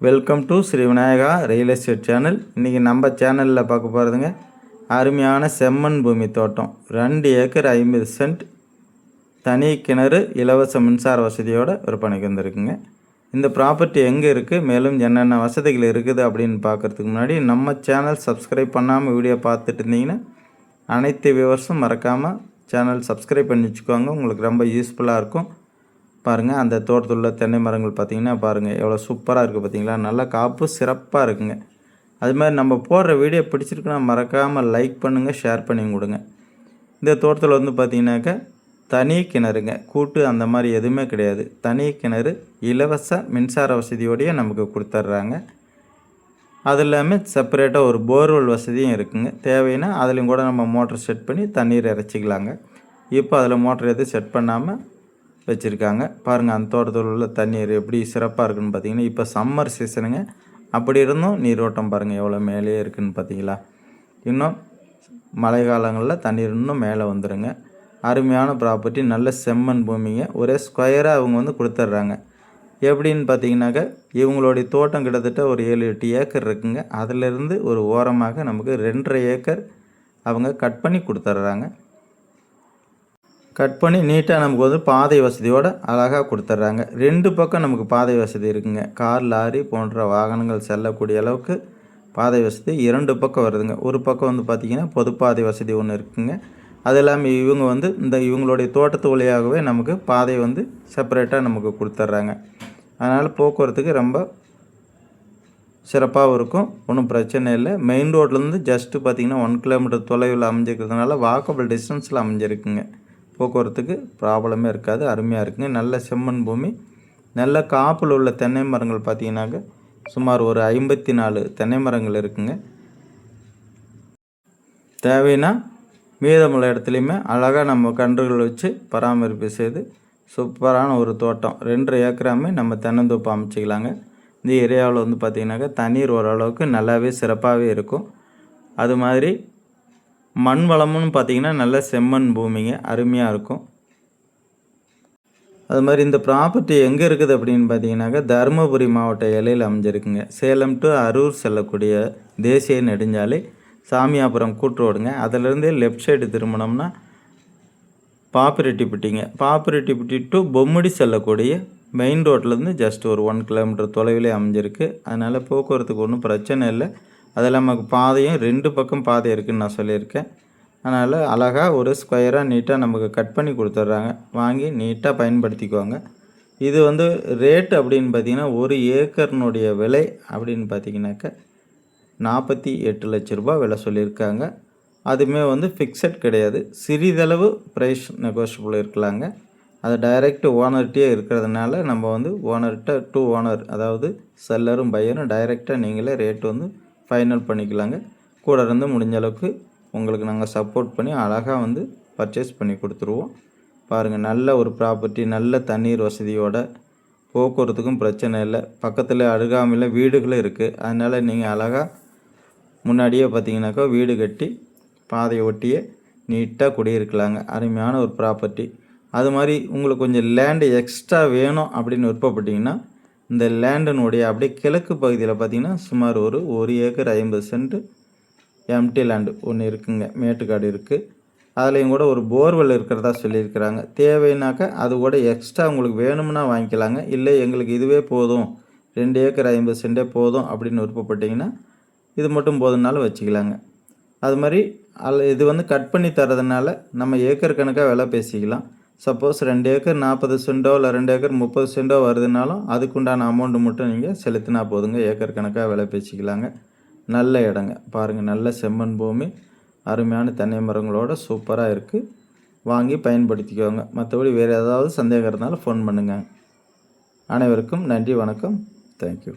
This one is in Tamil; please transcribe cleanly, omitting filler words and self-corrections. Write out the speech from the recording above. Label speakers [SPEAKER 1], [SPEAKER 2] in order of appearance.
[SPEAKER 1] Welcome to Shri Vinayaka real estate channel. இன்றைக்கி நம்ம சேனலில் பார்க்க போகிறதுங்க அருமையான செம்மண் பூமி தோட்டம். 2 ஏக்கர் 50 சென்ட், தனி கிணறு, இலவச மின்சார வசதியோடு விற்பனைக்கு வந்திருக்குங்க. இந்த ப்ராப்பர்ட்டி எங்கே இருக்குது, மேலும் என்னென்ன வசதிகள் இருக்குது அப்படின்னு பார்க்குறதுக்கு முன்னாடி நம்ம சேனல் சப்ஸ்கிரைப் பண்ணாமல் வீடியோ பார்த்துட்டு இருந்தீங்கன்னா அனைத்து வியூவர்ஸும் மறக்காமல் சேனல் சப்ஸ்கிரைப் பண்ணி வச்சுக்கோங்க. உங்களுக்கு ரொம்ப யூஸ்ஃபுல்லாக இருக்கும். பாருங்கள், அந்த தோட்டத்தில் உள்ள தென்னை மரங்கள் பார்த்திங்கன்னா பாருங்கள் எவ்வளோ சூப்பராக இருக்குது பார்த்திங்களா. நல்லா காப்பு சிறப்பாக இருக்குங்க. அது மாதிரி நம்ம போடுற வீடியோ பிடிச்சிருக்குன்னா மறக்காமல் லைக் பண்ணுங்கள், ஷேர் பண்ணி கொடுங்க. இந்த தோட்டத்தில் வந்து பார்த்திங்கனாக்கா தனி கிணறுங்க, கூட்டு அந்த மாதிரி எதுவுமே கிடையாது. தனி கிணறு, இலவச மின்சார வசதியோடையே நமக்கு கொடுத்துட்றாங்க. அது இல்லாமல் செப்பரேட்டாக ஒரு போர்வெல் வசதியும் இருக்குங்க. தேவைன்னா அதுலேயும் கூட நம்ம மோட்டர் செட் பண்ணி தண்ணீர் இறைச்சிக்கலாங்க. இப்போ அதில் மோட்டர் எதுவும் செட் பண்ணாமல் வச்சுருக்காங்க. பாருங்கள், அந்த தோட்டத்தில் உள்ள தண்ணீர் எப்படி சிறப்பாக இருக்குதுன்னு பார்த்தீங்கன்னா, இப்போ சம்மர் சீசனுங்க. அப்படி இருந்தும் நீரோட்டம் பாருங்கள் எவ்வளோ மேலேயே இருக்குதுன்னு பார்த்தீங்களா. இன்னும் மழை காலங்களில் தண்ணீர் இன்னும் மேலே வந்துடுங்க. அருமையான ப்ராப்பர்ட்டி, நல்ல செம்மண் பூமிங்க. ஒரே ஸ்கொயராக அவங்க வந்து கொடுத்துட்றாங்க. எப்படின்னு பார்த்தீங்கன்னாக்கா, இவங்களுடைய தோட்டம் கிட்டத்தட்ட ஒரு 7-8 ஏக்கர் இருக்குங்க. அதிலிருந்து ஒரு ஓரமாக நமக்கு 2.5 ஏக்கர் அவங்க கட் பண்ணி கொடுத்துட்றாங்க. கட் பண்ணி நீட்டாக நமக்கு வந்து பாதை வசதியோடு அழகாக கொடுத்துட்றாங்க. 2 பக்கம் நமக்கு பாதை வசதி இருக்குங்க. கார், லாரி போன்ற வாகனங்கள் செல்லக்கூடிய அளவுக்கு பாதை வசதி 2 பக்கம் வருதுங்க. ஒரு பக்கம் வந்து பார்த்திங்கன்னா பொதுப்பாதை வசதி ஒன்று இருக்குங்க. அது இல்லாமல் இவங்க வந்து இவங்களுடைய தோட்டத்து வழியாகவே நமக்கு பாதை வந்து செப்பரேட்டாக நமக்கு கொடுத்துட்றாங்க. அதனால் போக்குவரத்துக்கு ரொம்ப சிறப்பாகவும் இருக்கும், ஒன்றும் பிரச்சனை இல்லை. மெயின் ரோட்லேருந்து ஜஸ்ட்டு பார்த்திங்கன்னா 1 கிலோமீட்டர் தொலைவில் அமைஞ்சிருக்கிறதுனால வாக்கபிள் டிஸ்டன்ஸில் அமைஞ்சிருக்குங்க. போக்குவரத்துக்கு ப்ராப்ளமே இருக்காது. அருமையாக இருக்குங்க. நல்ல செம்மண் பூமி. நல்ல காப்பில் உள்ள தென்னை மரங்கள் பார்த்திங்கனாக்க சுமார் ஒரு 54 தென்னை மரங்கள் இருக்குங்க. தேவைன்னா மீதமுள்ள இடத்துலையுமே அழகாக நம்ம கன்றுகள் வச்சு பராமரிப்பு செய்து சூப்பரான ஒரு தோட்டம். 2.5 ஏக்கராமே நம்ம தென்னந்தோப்பு அமைச்சிக்கலாங்க. இந்த ஏரியாவில் வந்து பார்த்திங்கனாக்கா தண்ணீர் ஓரளவுக்கு நல்லாவே சிறப்பாகவே இருக்கும். அது மாதிரி மண் வளமுன்னு பார்த்திங்கன்னா நல்ல செம்மண் பூமிங்க, அருமையாக இருக்கும். அது மாதிரி இந்த ப்ராப்பர்ட்டி எங்கே இருக்குது அப்படின்னு பார்த்தீங்கன்னாக்கா தருமபுரி மாவட்ட எல்லையில் அமைஞ்சிருக்குங்க. சேலம் டு அரூர் செல்லக்கூடிய தேசிய நெடுஞ்சாலை சாமியாபுரம் கூட்டுரோடுங்க. அதிலேருந்து left side திரும்பினோம்னா பாப்பிரெட்டிப்பட்டிங்க. Pappireddipatti to Bommidi செல்லக்கூடிய மெயின் ரோட்லேருந்து ஜஸ்ட் ஒரு 1 கிலோமீட்டர் தொலைவிலே அமைஞ்சிருக்கு. அதனால் போக்குவரத்துக்கு ஒன்றும் பிரச்சனை இல்லை. அதில் நமக்கு பாதையும் 2 பக்கம் பாதை இருக்குதுன்னு நான் சொல்லியிருக்கேன். அதனால் அழகாக ஒரு ஸ்கொயராக நீட்டாக நமக்கு கட் பண்ணி கொடுத்துட்றாங்க. வாங்கி நீட்டாக பயன்படுத்திக்குவாங்க. இது வந்து ரேட் அப்படின்னு பார்த்திங்கன்னா 1 ஏக்கர்னுடைய விலை அப்படின்னு பார்த்திங்கனாக்கா 48 லட்ச ரூபா விலை சொல்லியிருக்காங்க. அதுவுமே வந்து ஃபிக்ஸட் கிடையாது. சிறிதளவு ப்ரைஸ் நெகோஷியபிள் இருக்கலாங்க. அது டைரெக்ட் ஓனர்கிட்டே இருக்கிறதுனால நம்ம வந்து ஓனர்கிட்ட டு ஓனர், அதாவது செல்லரும் பையரும் டைரெக்டாக நீங்களே ரேட் வந்து ஃபைனல் பண்ணிக்கலாங்க. கூட இருந்து முடிஞ்ச அளவுக்கு உங்களுக்கு நாங்கள் சப்போர்ட் பண்ணி அழகாக வந்து பர்ச்சேஸ் பண்ணி கொடுத்துருவோம். பாருங்கள், நல்ல ஒரு ப்ராப்பர்ட்டி, நல்ல தண்ணீர் வசதியோட, போக்குவரத்துக்கும் பிரச்சனை இல்லை. பக்கத்தில் அருகாமையில் வீடுகளும் இருக்குது. அதனால் நீங்கள் அழகாக முன்னாடியே பார்த்தீங்கன்னாக்கா வீடு கட்டி பாதையை ஒட்டியே நீட்டாக குடியிருக்கலாங்க. அருமையான ஒரு ப்ராப்பர்ட்டி. அது மாதிரி உங்களுக்கு கொஞ்சம் லேண்டு எக்ஸ்ட்ரா வேணும் அப்படின்னு விருப்பப்பட்டிங்கன்னா இந்த லேண்டினுடைய அப்படியே கிழக்கு பகுதியில் பார்த்திங்கன்னா சுமார் ஒரு 1 ஏக்கர் 50 சென்ட் எம்டி லேண்டு ஒன்று இருக்குங்க. மேட்டுக்காடு இருக்குது. அதுலேயும் கூட ஒரு போர்வெல் இருக்கிறதா சொல்லியிருக்கிறாங்க. தேவைன்னாக்கா அது கூட எக்ஸ்ட்ரா உங்களுக்கு வேணும்னா வாங்கிக்கலாங்க. இல்லை எங்களுக்கு இதுவே போதும், 2 ஏக்கர் 50 சென்டே போதும் அப்படின்னு விருப்பப்பட்டிங்கன்னா இது மட்டும் போதுனாலும் வச்சுக்கலாங்க. அது மாதிரி இது வந்து கட் பண்ணி தரதுனால நம்ம ஏக்கர் கணக்காக விலை பேசிக்கலாம். சப்போஸ் 2 ஏக்கர் 40 சென்டோ இல்லை 2 ஏக்கர் 30 சென்டோ வருதுனாலும் அதுக்குண்டான அமௌண்ட்டு மட்டும் நீங்கள் செலுத்தினா போதுங்க. ஏக்கர் கணக்காக விலை பேசிக்கலாங்க. நல்ல இடங்க. பாருங்கள், நல்ல செம்மண் பூமி, அருமையான தென்னை மரங்களோட சூப்பராக இருக்குது. வாங்கி பயன்படுத்திக்கோங்க. மற்றபடி வேறு ஏதாவது சந்தேகம் இருந்தாலும் ஃபோன் பண்ணுங்கள். அனைவருக்கும் நன்றி, வணக்கம், தேங்க்யூ.